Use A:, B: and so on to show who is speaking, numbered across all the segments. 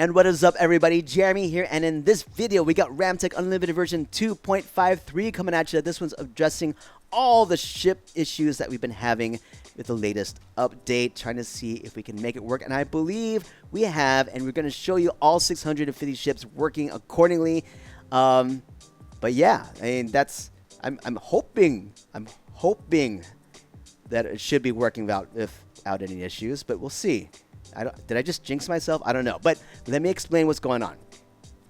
A: And what is up, everybody? Jeremy here, and in this video we got RamTech Unlimited version 2.53 coming at you. This one's addressing all the ship issues that we've been having with the latest update, trying to see if we can make it work, and I believe we have, and we're going to show you all 650 ships working accordingly. But yeah, I mean, I'm hoping that it should be working without any issues, but we'll see. Did I just jinx myself? I don't know. But let me explain what's going on.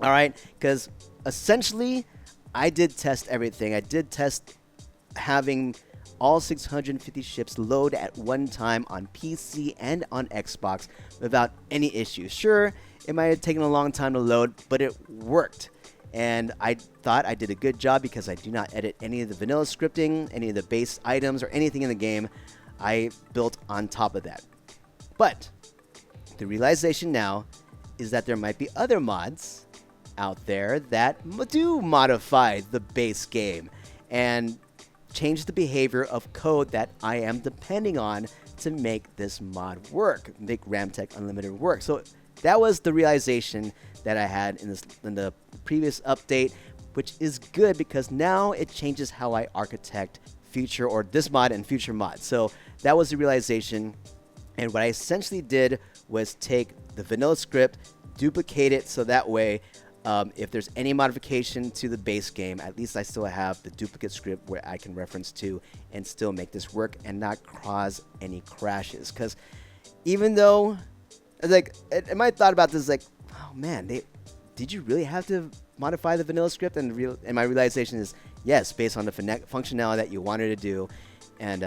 A: All right? Because essentially, I did test everything. I did test having all 650 ships load at one time on PC and on Xbox without any issues. Sure, it might have taken a long time to load, but it worked. And I thought I did a good job because I do not edit any of the vanilla scripting, any of the base items, or anything in the game. I built on top of that. But the realization now is that there might be other mods out there that do modify the base game and change the behavior of code that I am depending on to make this mod work, make RamTech Unlimited work. So that was the realization that I had in the previous update, which is good because now it changes how I architect future or this mod and future mods. So that was the realization. And what I essentially did was take the vanilla script, duplicate it so that way if there's any modification to the base game, at least I still have the duplicate script where I can reference to and still make this work and not cause any crashes. Because even though, like, my thought about this is like, oh man, did you really have to modify the vanilla script? And my realization is yes, based on the functionality that you wanted to do, and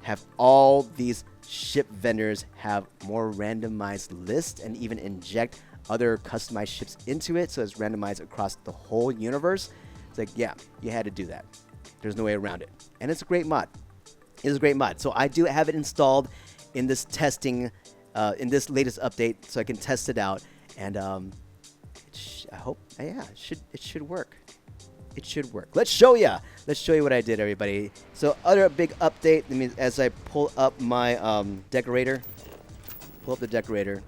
A: have all these ship vendors have more randomized lists and even inject other customized ships into it so it's randomized across the whole universe. It's like, yeah, you had to do that. There's no way around it. And it's a great mod. It's a great mod. So I do have it installed in this testing, in this latest update, so I can test it out. And I hope, yeah, it should work. It should work. Let's show you what I did, everybody. So other big update, I mean, as I pull up my decorator, pull up the decorator.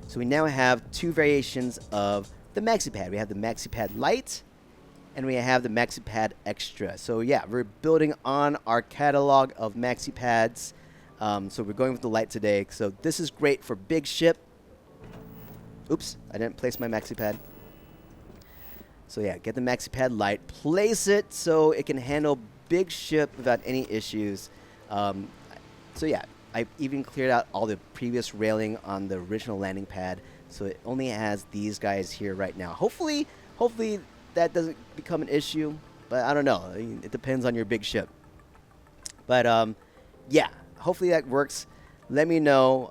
A: So we now have two variations of the MaxiPad. We have the MaxiPad Lite and we have the MaxiPad Extra. So yeah, we're building on our catalog of MaxiPads. So we're going with the Lite today. So this is great for big ship. Oops, I didn't place my MaxiPad. So yeah, get the MaxiPad Lite, place it so it can handle big ship without any issues. So yeah, I even cleared out all the previous railing on the original landing pad, so it only has these guys here right now. Hopefully that doesn't become an issue, but I don't know. I mean, it depends on your big ship. But yeah, hopefully that works. Let me know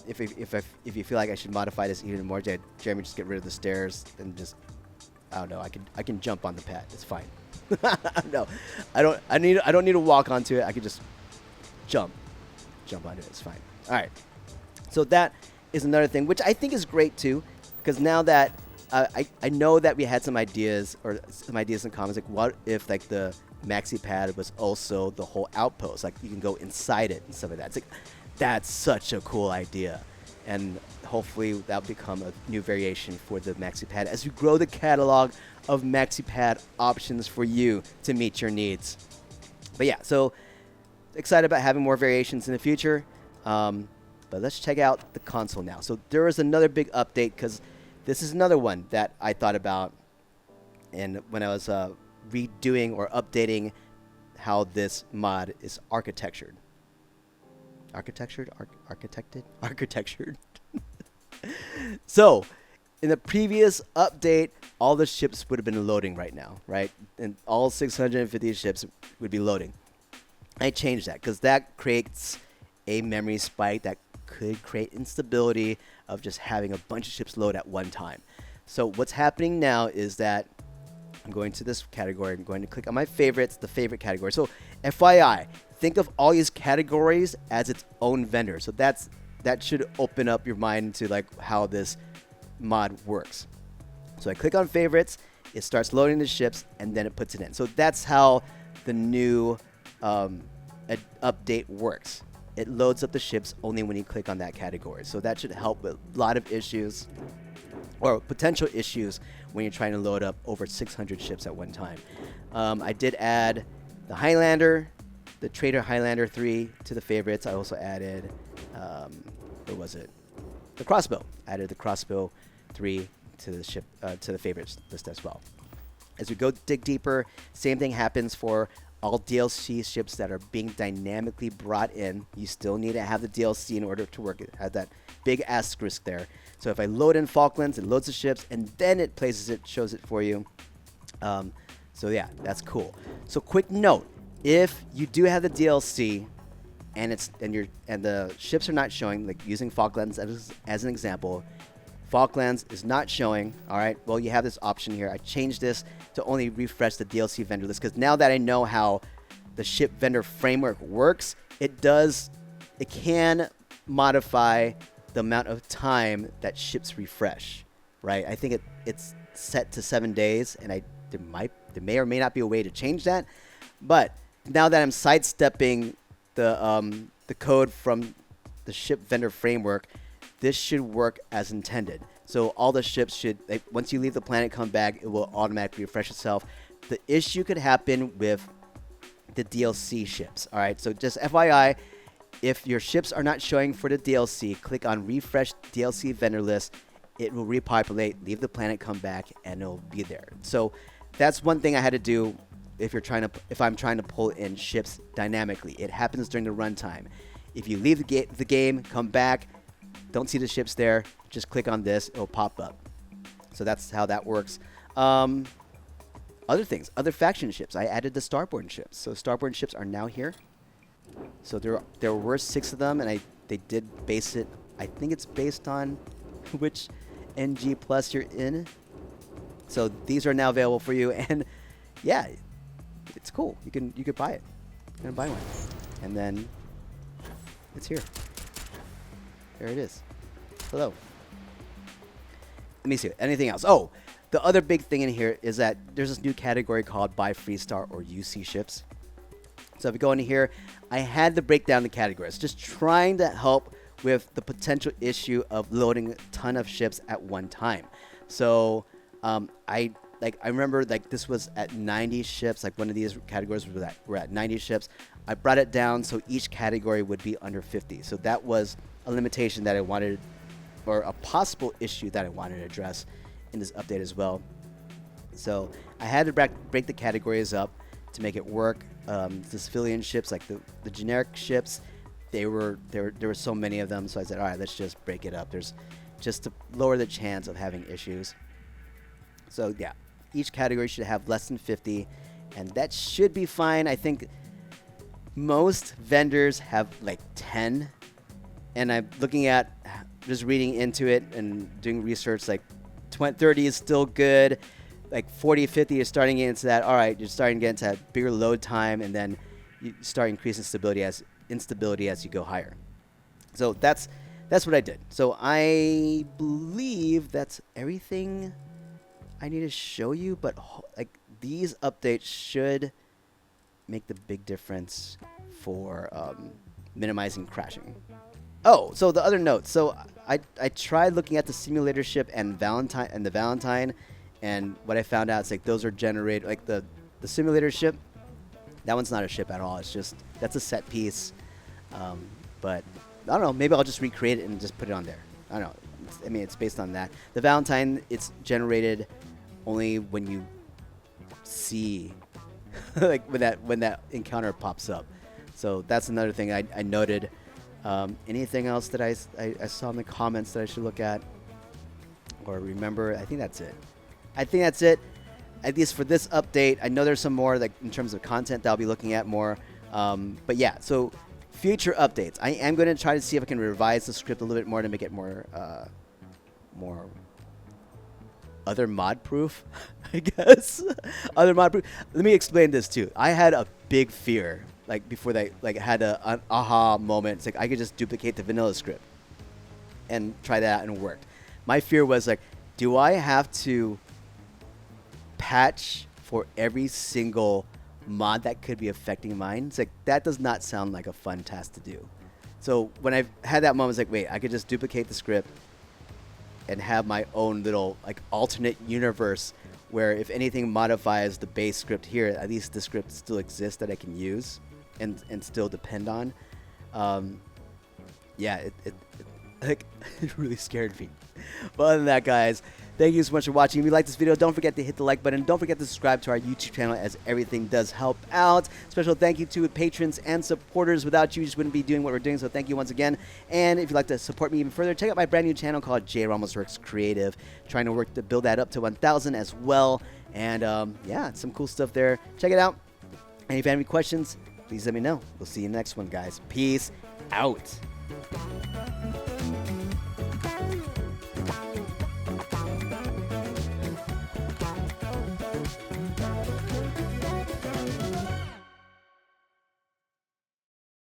A: if you feel like I should modify this even more. Jeremy, just get rid of the stairs and just, I don't know. I can jump on the pad. It's fine. No, I don't need to walk onto it. I can just jump onto it. It's fine. All right. So that is another thing, which I think is great too, because now that I know that we had some ideas in common. Like, what if like the MaxiPad was also the whole outpost? Like you can go inside it and stuff like that. It's like that's such a cool idea, and hopefully that'll become a new variation for the MaxiPad as we grow the catalog of MaxiPad options for you to meet your needs. But yeah, so excited about having more variations in the future. But let's check out the console now. So there is another big update because this is another one that I thought about, and when I was redoing or updating how this mod is architectured. Architectured. So, in the previous update, all the ships would have been loading right now, right? And all 650 ships would be loading. I changed that because that creates a memory spike that could create instability of just having a bunch of ships load at one time. So what's happening now is that I'm going to this category. I'm going to click on my favorites, the favorite category. So FYI, think of all these categories as its own vendor. So that should open up your mind to like how this mod works. So I click on favorites, it starts loading the ships, and then it puts it in. So that's how the new update works. it loads up the ships only when you click on that category. So that should help with a lot of issues or potential issues when you're trying to load up over 600 ships at one time. I did add the Highlander, the Trader Highlander 3 to the favorites. I also added, what was it? The Crossbow. Added the Crossbow 3 to the ship to the favorites list as well. As we go dig deeper, same thing happens for all DLC ships that are being dynamically brought in. You still need to have the DLC in order to work. It has that big asterisk there. So if I load in Falklands, it loads the ships, and then it places it, shows it for you. So yeah, that's cool. So quick note: if you do have the DLC, and the ships are not showing, like using Falklands as an example, Falklands is not showing. All right, well, you have this option here. I changed this to only refresh the DLC vendor list because now that I know how the ship vendor framework works, it can modify the amount of time that ships refresh, right? I think it's set to 7 days, and there may or may not be a way to change that. But now that I'm sidestepping the code from the ship vendor framework, this should work as intended. So all the ships should, once you leave the planet, come back, it will automatically refresh itself. The issue could happen with the DLC ships. All right, so just FYI, if your ships are not showing for the DLC, click on refresh DLC vendor list. It will repopulate, leave the planet, come back, and it'll be there. So that's one thing I had to do if I'm trying to pull in ships dynamically. It happens during the runtime. If you leave the game, come back, don't see the ships there, just click on this, it'll pop up. So that's how that works. Other things, other faction ships. I added the Starborn ships. So Starborn ships are now here. So there were 6 of them, and they did base it. I think it's based on which NG plus you're in. So these are now available for you, and yeah, it's cool. You can buy it. You're gonna buy one, and then it's here. There it is. Hello. Let me see. Anything else? Oh, the other big thing in here is that there's this new category called Buy Freestar or UC ships. So if you go into here, I had to break down the categories, just trying to help with the potential issue of loading a ton of ships at one time. So I remember this was at 90 ships. Like one of these categories were at 90 ships. I brought it down so each category would be under 50. So that was a limitation that I wanted, or a possible issue that I wanted to address in this update as well. So I had to break the categories up to make it work. The civilian ships, like the generic ships, there were so many of them. So I said, all right, let's just break it up. There's just to lower the chance of having issues. So yeah, each category should have less than 50, and that should be fine. I think most vendors have like 10, and I'm looking at just reading into it and doing research. Like 30 is still good. Like 40, 50 is starting to get into that. All right, you're starting to get into that bigger load time, and then you start increasing instability as you go higher. So that's what I did. So I believe that's everything I need to show you. But like these updates should make the big difference for minimizing crashing. Oh, so the other notes. So I tried looking at the simulator ship and the Valentine. And what I found out is like those are generated, like the simulator ship, that one's not a ship at all. It's just, that's a set piece. But I don't know, maybe I'll just recreate it and just put it on there. I don't know. It's based on that. The Valentine, it's generated only when you see, like when that encounter pops up. So that's another thing I noted. Anything else that I saw in the comments that I should look at or remember? I think that's it. At least for this update. I know there's some more like in terms of content that I'll be looking at more. But yeah, so future updates. I am going to try to see if I can revise the script a little bit more to make it more other mod proof, I guess. Other mod proof. Let me explain this too. I had a big fear like before that, like had an aha moment. It's like I could just duplicate the vanilla script and try that and it worked. My fear was like, do I have to patch for every single mod that could be affecting mine? It's like that does not sound like a fun task to do. So when I had that moment, I was like, wait, I could just duplicate the script and have my own little like alternate universe where if anything modifies the base script here, at least the script still exists that I can use and still depend on. Yeah, it really scared me. But other than that, guys, thank you so much for watching. If you like this video, don't forget to hit the like button. Don't forget to subscribe to our YouTube channel, as everything does help out. Special thank you to patrons and supporters. Without you, we just wouldn't be doing what we're doing, so thank you once again. And if you'd like to support me even further, check out my brand new channel called J Ramos Works Creative. Trying to work to build that up to 1,000 as well. And yeah, some cool stuff there. Check it out. And if you have any questions, please let me know. We'll see you in the next one, guys. Peace out.